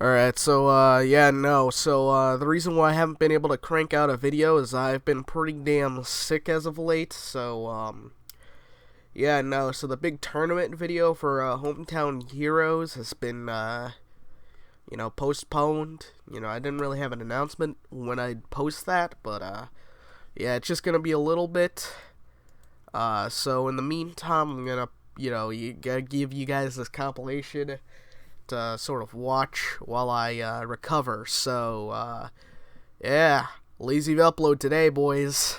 Alright, the reason why I haven't been able to crank out a video is I've been pretty damn sick as of late, so the big tournament video for, Hometown Heroes has been, postponed. I didn't really have an announcement when I'd post that, but, it's just gonna be a little bit. So in the meantime, I'm gonna, give you guys this compilation to sort of watch while I recover. So lazy upload today, boys.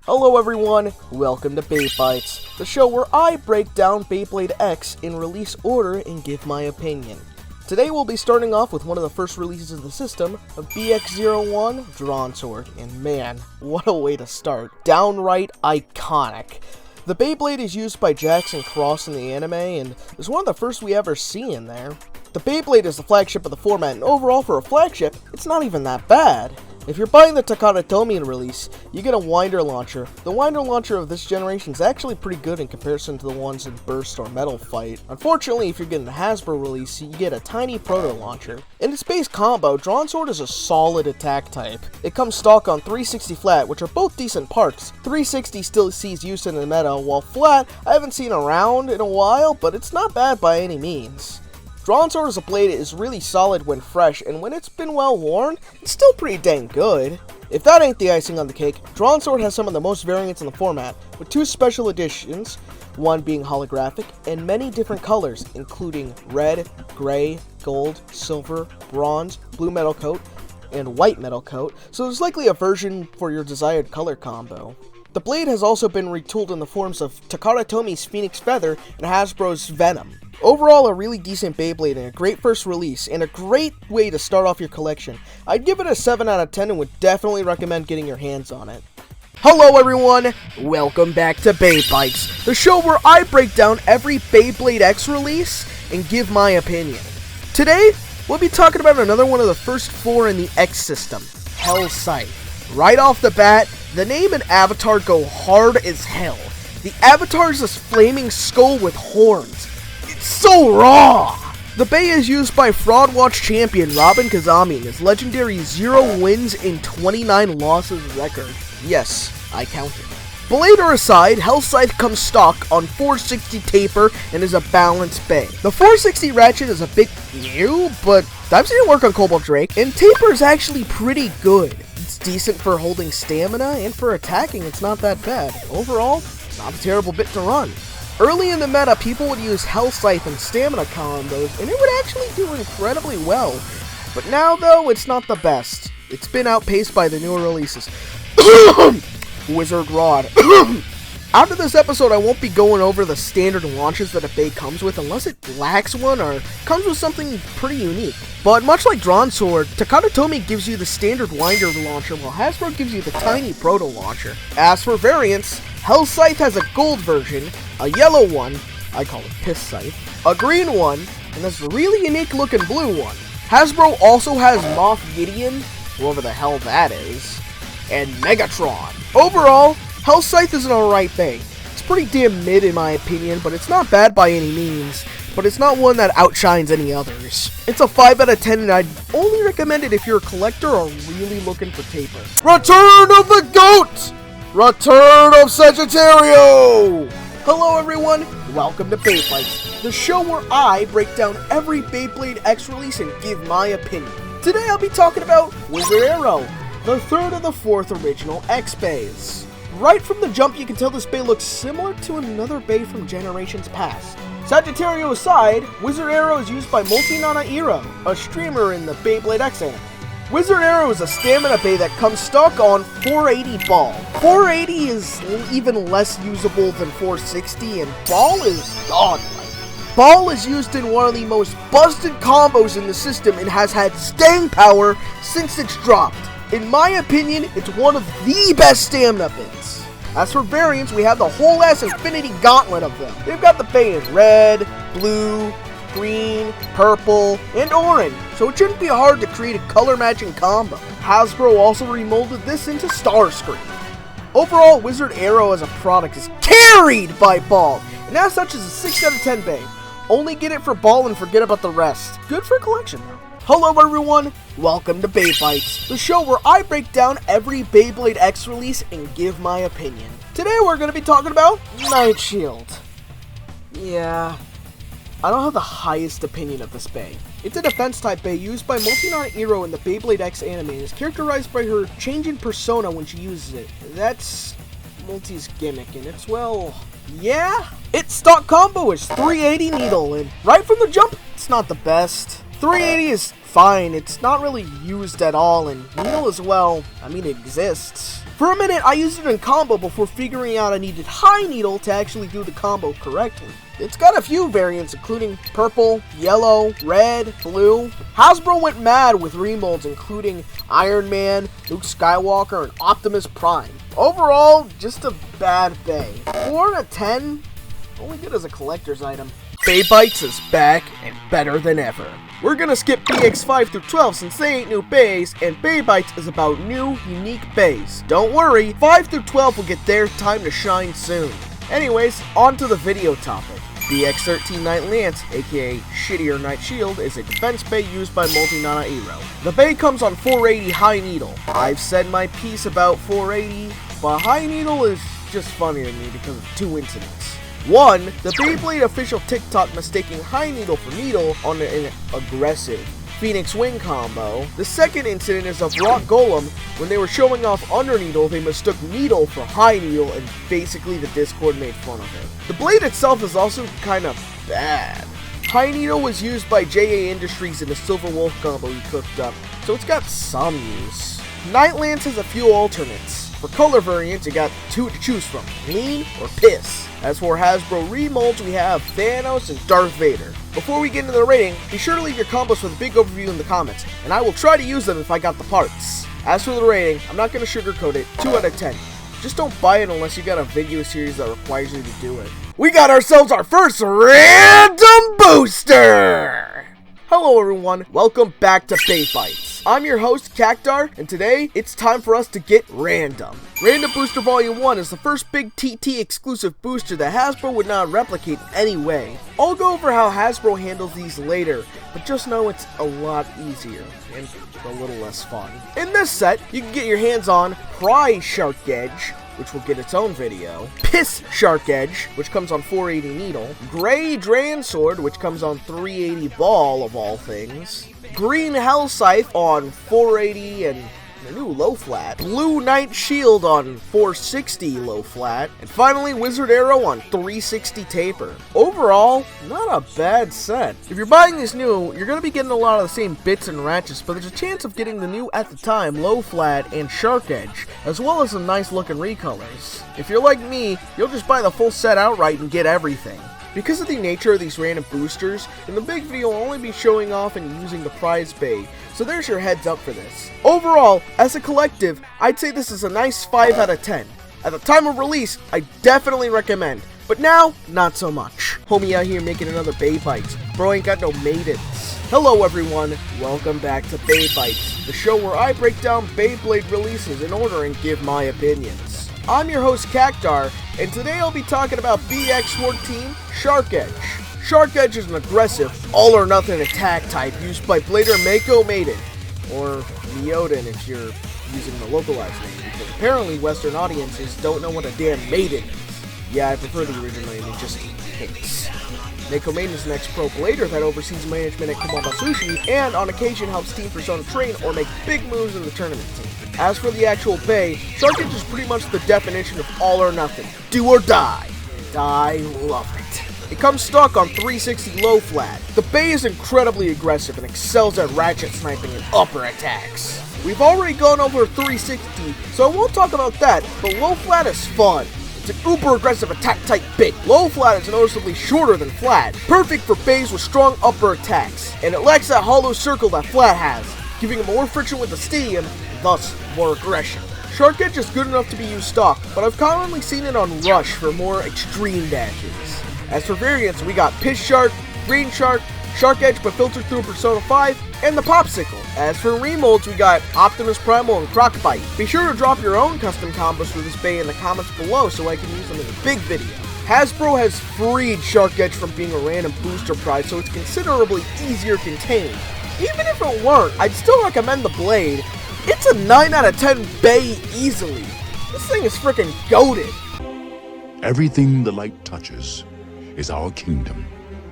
Hello everyone, welcome to Bey Bites, the show where I break down BeybladeX in release order and give my opinion. Today we'll be starting off with one of the first releases of the system, of BX01 Drawn Sword, and man, what a way to start. Downright iconic. The Beyblade is used by Jackson Cross in the anime, and is one of the first we ever see in there. The Beyblade is the flagship of the format, and overall for a flagship, it's not even that bad. If you're buying the Takara Tomy release, you get a winder launcher. The winder launcher of this generation is actually pretty good in comparison to the ones in Burst or Metal Fight. Unfortunately, if you're getting the Hasbro release, you get a tiny proto launcher. In its base combo, Drawn Sword is a solid attack type. It comes stock on 360 flat, which are both decent parts. 360 still sees use in the meta, while flat I haven't seen around in a while, but it's not bad by any means. Drawn Sword as a blade is really solid when fresh, and when it's been well worn, it's still pretty dang good. If that ain't the icing on the cake, Drawn Sword has some of the most variants in the format, with 2 special editions, one being holographic, and many different colors, including red, gray, gold, silver, bronze, blue metal coat, and white metal coat, so there's likely a version for your desired color combo. The blade has also been retooled in the forms of Takara Tomy's Phoenix Feather and Hasbro's Venom. Overall, a really decent Beyblade and a great first release, and a great way to start off your collection. I'd give it a 7 out of 10 and would definitely recommend getting your hands on it. Hello everyone, welcome back to Bey Bites, the show where I break down every BeybladeX release and give my opinion. Today, we'll be talking about another one of the first 4 in the X system, Hell Scythe. Right off the bat, the name and avatar go hard as hell. The avatar is this flaming skull with horns. It's so raw! The Bey is used by Fraud Watch champion Robin Kazami in his legendary 0 wins and 29 losses record. Yes, I counted. Blader aside, Hell Scythe comes stock on 460 taper and is a balanced Bey. The 460 Ratchet is a bit new, but I've seen it work on Cobalt Drake, and taper is actually pretty good. It's decent for holding stamina, and for attacking it's not that bad. Overall, not a terrible bit to run. Early in the meta, people would use Hell Scythe and stamina combos, and it would actually do incredibly well. But now, though, it's not the best. It's been outpaced by the newer releases. Wizard Rod. After this episode, I won't be going over the standard launches that a Bey comes with unless it lacks one or comes with something pretty unique. But much like Drawn Sword, Takara Tomy gives you the standard winder launcher while Hasbro gives you the tiny proto launcher. As for variants, Hell Scythe has a gold version, a yellow one, I call it Piss Scythe, a green one, and this really unique looking blue one. Hasbro also has Moff Gideon, whoever the hell that is, and Megatron. Overall, Hell Scythe is an alright Bey. It's pretty damn mid in my opinion, but it's not bad by any means. But it's not one that outshines any others. It's a 5 out of 10 and I'd only recommend it if you're a collector or really looking for taper. Return of the GOAT! Return of Sagittario! Hello everyone, welcome to Bey Bites, the show where I break down every BeybladeX release and give my opinion. Today I'll be talking about Wizard Arrow, the 3rd of the 4th original X-Beys. Right from the jump, you can tell this Bey looks similar to another Bey from generations past. Sagittario aside, Wizard Arrow is used by Multi-Nana Iro, a streamer in the BeybladeX anime. Wizard Arrow is a stamina Bey that comes stock on 480 Ball. 480 is even less usable than 460, and Ball is godlike. Ball is used in one of the most busted combos in the system and has had staying power since it's dropped. In my opinion, it's one of the best stamina bits. As for variants, we have the whole ass infinity gauntlet of them. They've got the Bey in red, blue, green, purple, and orange, so it shouldn't be hard to create a color matching combo. Hasbro also remolded this into Starscream. Overall, Wizard Arrow as a product is carried by Ball, and as such is a 6 out of 10 Bey. Only get it for ball and forget about the rest. Good for collection though. Hello everyone, welcome to Bey Bites, the show where I break down every BeybladeX release and give my opinion. Today we're going to be talking about Night Shield. Yeah, I don't have the highest opinion of this Bey. It's a defense type Bey used by Multi-Nana Iro in the BeybladeX anime and is characterized by her changing persona when she uses it. That's Multi's gimmick and it's, well, yeah. Its stock combo is 380 needle and right from the jump, it's not the best. 380 is fine, it's not really used at all, and needle as well, I mean it exists. For a minute I used it in combo before figuring out I needed high needle to actually do the combo correctly. It's got a few variants including purple, yellow, red, blue. Hasbro went mad with remolds including Iron Man, Luke Skywalker, and Optimus Prime. Overall, just a bad Bey. 4 out of 10, only good as a collector's item. Bey Bites is back and better than ever. We're gonna skip BX 5 through 12 since they ain't new Beys, and Bey Bites is about new, unique Beys. Don't worry, 5 through 12 will get their time to shine soon. Anyways, on to the video topic. BX13 Night Lance, aka Shittier Night Shield, is a defense Bey used by Multi-Nana Iro. The Bey comes on 480 high needle. I've said my piece about 480, but high needle is just funny to me because of two incidents. One, the Beyblade official TikTok mistaking high needle for needle on an aggressive Phoenix Wing combo. The second incident is of Rock Golem. When they were showing off under needle, they mistook needle for high needle and basically the Discord made fun of it. The blade itself is also kind of bad. High needle was used by JA Industries in the Silver Wolf combo he cooked up, so it's got some use. Night Lance has a few alternates. For color variants, you got two to choose from, green or piss. As for Hasbro remolds, we have Thanos and Darth Vader. Before we get into the rating, be sure to leave your combos with a big overview in the comments, and I will try to use them if I got the parts. As for the rating, I'm not going to sugarcoat it, 2 out of 10. Just don't buy it unless you got a video series that requires you to do it. We got ourselves our first random booster! Hello everyone, welcome back to Bey Bites. I'm your host, Cacktar, and today, it's time for us to get random. Random Booster Volume 1 is the first big TT exclusive booster that Hasbro would not replicate in any way. I'll go over how Hasbro handles these later, but just know it's a lot easier and a little less fun. In this set, you can get your hands on Prize Shark Edge, which will get its own video, Piss Shark Edge, which comes on 480 needle, Gray Dran Sword, which comes on 380 ball of all things, Green Hell Scythe on 480 and the new low flat, Blue Night Shield on 460 low flat, and finally Wizard Arrow on 360 taper. Overall, not a bad set. If you're buying this new, you're going to be getting a lot of the same bits and ratchets, but there's a chance of getting the new at the time low flat and Shark Edge, as well as some nice looking recolors. If you're like me, you'll just buy the full set outright and get everything. Because of the nature of these random boosters, in the big video I'll only be showing off and using the prize Bey, so there's your heads up for this. Overall, as a collective, I'd say this is a nice 5 out of 10. At the time of release, I definitely recommend, but now, not so much. Homie out here making another Bey Bites, bro ain't got no maidens. Hello everyone, welcome back to Bey Bites, the show where I break down Beyblade releases in order and give my opinions. I'm your host Cacktar, and today I'll be talking about BX14 Shark Edge. Shark Edge is an aggressive, all-or-nothing attack type used by Blader Mako Maiden, or Mioden if you're using the localized name, because apparently Western audiences don't know what a damn Maiden is. Yeah, I prefer the original name, it just hits. Mako Maiden is an ex-pro blader that oversees management at Kumaba Sushi, and on occasion helps Team Persona train or make big moves in the tournament team. As for the actual Bey, Shark Edge is pretty much the definition of all or nothing. Do or die. And I love it. It comes stock on 360 low flat. The Bey is incredibly aggressive and excels at Ratchet sniping and upper attacks. We've already gone over 360, so I won't talk about that, but low flat is fun. It's an uber aggressive attack type Bey. Low flat is noticeably shorter than flat, perfect for Beys with strong upper attacks, and it lacks that hollow circle that flat has, giving it more friction with the stadium, and thus more aggression. Shark Edge is good enough to be used stock, but I've commonly seen it on Rush for more extreme dashes. As for variants, we got Piss Shark, Green Shark, Shark Edge but filtered through Persona 5, and the Popsicle. As for remolds, we got Optimus Primal and Crocbite. Be sure to drop your own custom combos for this Bey in the comments below so I can use them in a big video. Hasbro has freed Shark Edge from being a random booster prize, so it's considerably easier contained. Even if it weren't, I'd still recommend the blade. It's a 9 out of 10 Bey easily. This thing is freaking goated. Everything the light touches is our kingdom.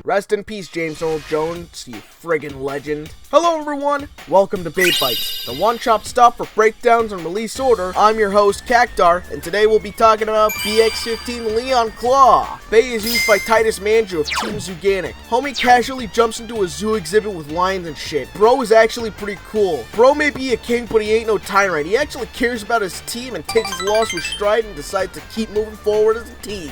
Rest in peace, James Earl Jones, you friggin' legend. Hello everyone, welcome to Bey Bites, the one-stop stop for breakdowns and release order. I'm your host, Cacktar, and today we'll be talking about BX-15 Leon Claw. Bey is used by Titus Manju of Team Zuganic. Homie casually jumps into a zoo exhibit with lions and shit. Bro is actually pretty cool. Bro may be a king, but he ain't no tyrant. He actually cares about his team and takes his loss with stride and decides to keep moving forward as a team.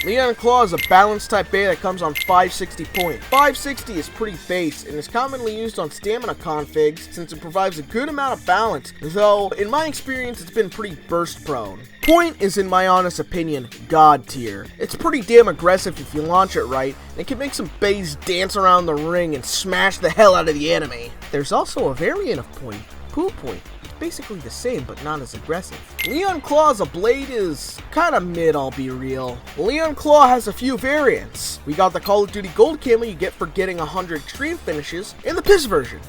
Leon Claw is a balanced type Bey that comes on 560 point. 560 is pretty base and is commonly used on stamina configs since it provides a good amount of balance, though in my experience it's been pretty burst prone. Point is, in my honest opinion, god tier. It's pretty damn aggressive if you launch it right, and it can make some Beys dance around the ring and smash the hell out of the enemy. There's also a variant of Point, Poo Point. Basically the same, but not as aggressive. Leon Claw as a blade is kinda mid, I'll be real. Leon Claw has a few variants. We got the Call of Duty Gold camo you get for getting 100 extreme finishes, and the piss version.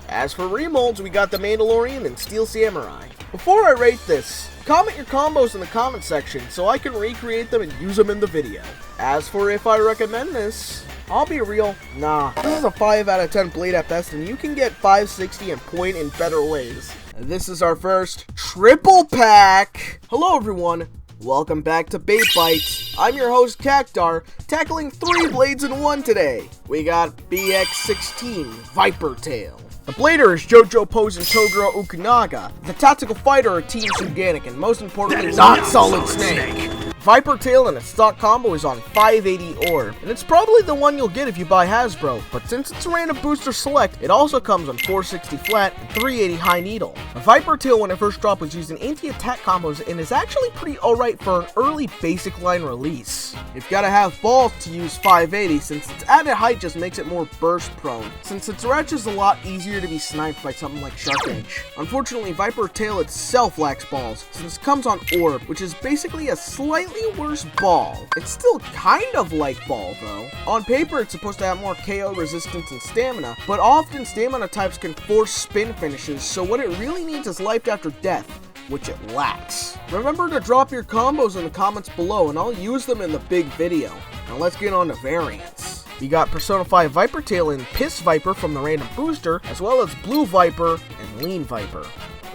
As for remolds, we got the Mandalorian and Steel Samurai. Before I rate this, comment your combos in the comment section so I can recreate them and use them in the video. As for if I recommend this, I'll be real, nah. This is a 5 out of 10 blade at best, and you can get 560 and Point in better ways. This is our first triple pack. Hello everyone, welcome back to Bey Bites. I'm your host Cacktar, tackling 3 blades in 1 today. We got BX-16 Viper Tail. The blader is Jojo Pose and Toguro Okunaga, the tactical fighter of Team Zuganic, and most importantly, not Solid Snake. Viper Tail and its stock combo is on 580 orb, and it's probably the one you'll get if you buy Hasbro, but since it's a random booster select, it also comes on 460 flat and 380 high needle. The Viper Tail when it first dropped was using anti-attack combos and is actually pretty alright for an early basic line release. You've gotta have balls to use 580 since its added height just makes it more burst prone, since its range is a lot easier to be sniped by something like Shark Edge. Unfortunately, Viper Tail itself lacks balls, since it comes on orb, which is basically a slightly worse ball. It's still kind of like ball though. On paper it's supposed to have more KO resistance and stamina, but often stamina types can force spin finishes, so what it really needs is life after death, which it lacks. Remember to drop your combos in the comments below and I'll use them in the big video. Now let's get on to variants. You got Persona 5 Viper Tail and Piss Viper from the random booster, as well as Blue Viper and Lean Viper.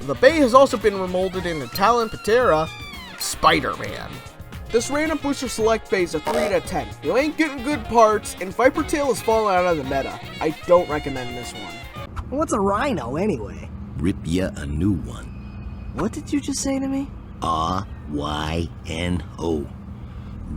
The Bey has also been remolded into Talon Patera, Spider-Man. This random booster select Bey is a 3 out of 10. You ain't getting good parts, and Viper Tail has fallen out of the meta. I don't recommend this one. What's a rhino anyway? Rip ya a new one. What did you just say to me? R-Y-N-O.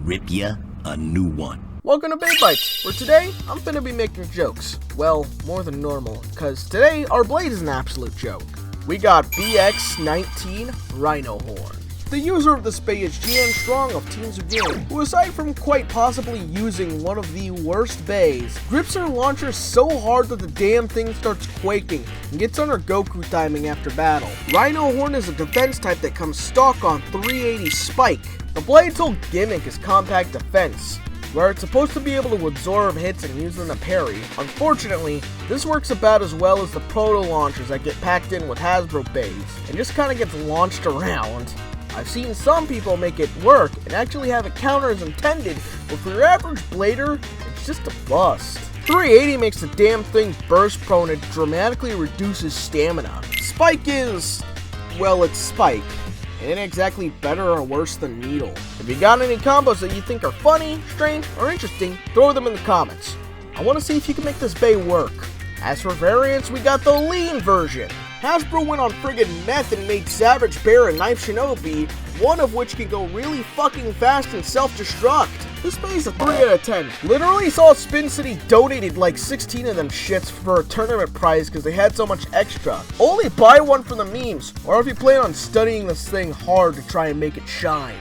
Rip ya a new one. Welcome to Bey Bites, where today I'm gonna be making jokes. Well, more than normal, cause today our blade is an absolute joke. We got BX-19 Rhino Horn. The user of this Bey is GN Strong of Team Zuganic, who aside from quite possibly using one of the worst Beys, grips her launcher so hard that the damn thing starts quaking and gets on her Goku timing after battle. Rhino Horn is a defense type that comes stock on 380 spike. The blade's whole gimmick is compact defense, where it's supposed to be able to absorb hits and use them to parry. Unfortunately, this works about as well as the proto launchers that get packed in with Hasbro Beys, and just kinda gets launched around. I've seen some people make it work and actually have it counter as intended, but for your average blader, it's just a bust. 380 makes the damn thing burst prone and dramatically reduces stamina. Spike is, well, it's Spike. It ain't exactly better or worse than Needle. If you got any combos that you think are funny, strange, or interesting, throw them in the comments. I want to see if you can make this Bey work. As for variants, we got the lean version. Hasbro went on friggin' meth and made Savage Bear and Knife Shinobi, one of which can go really fucking fast and self-destruct. This Bey's a 3 out of 10. Literally saw Spin City donated like 16 of them shits for a tournament prize because they had so much extra. Only buy one for the memes, or if you plan on studying this thing hard to try and make it shine.